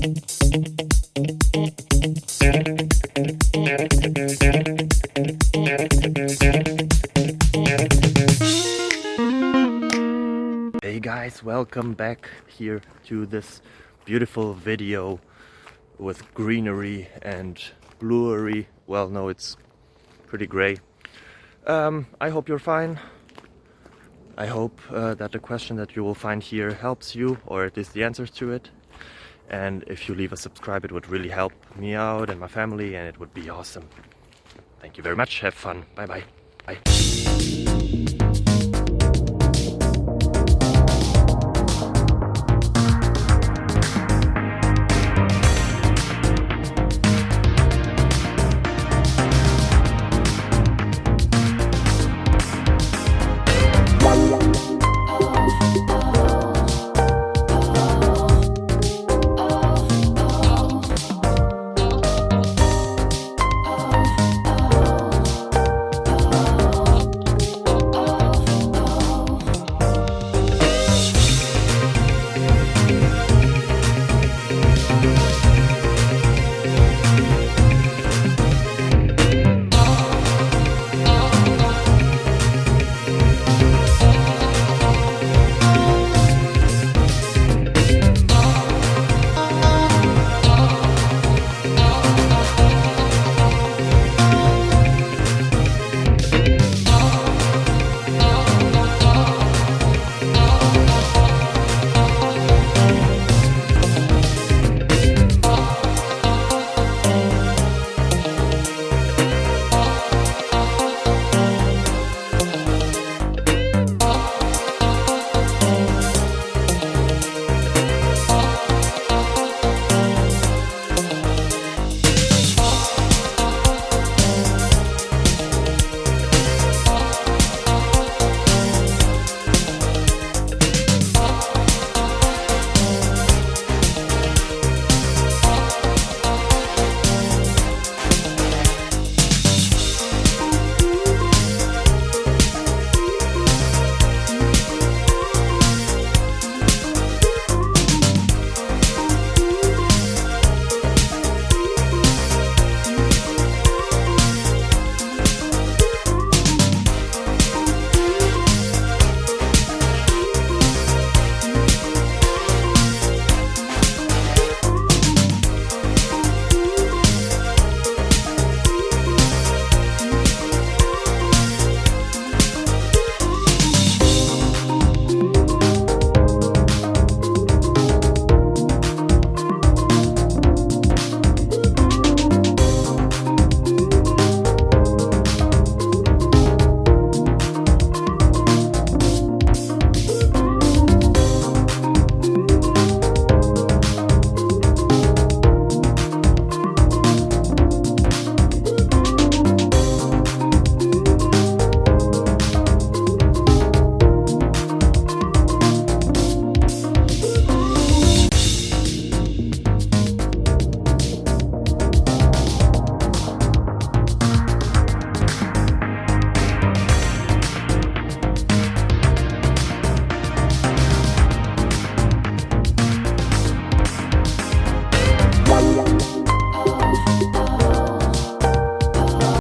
Hey guys, welcome back here to this beautiful video with greenery and bluery. Well, no, it's pretty gray. I hope you're fine. I hope that the question that you will find here helps you, or at least the answers to it. And if you leave a subscribe, it would really help me out and my family, and it would be awesome. Thank you very much. Have fun. Bye bye. Bye.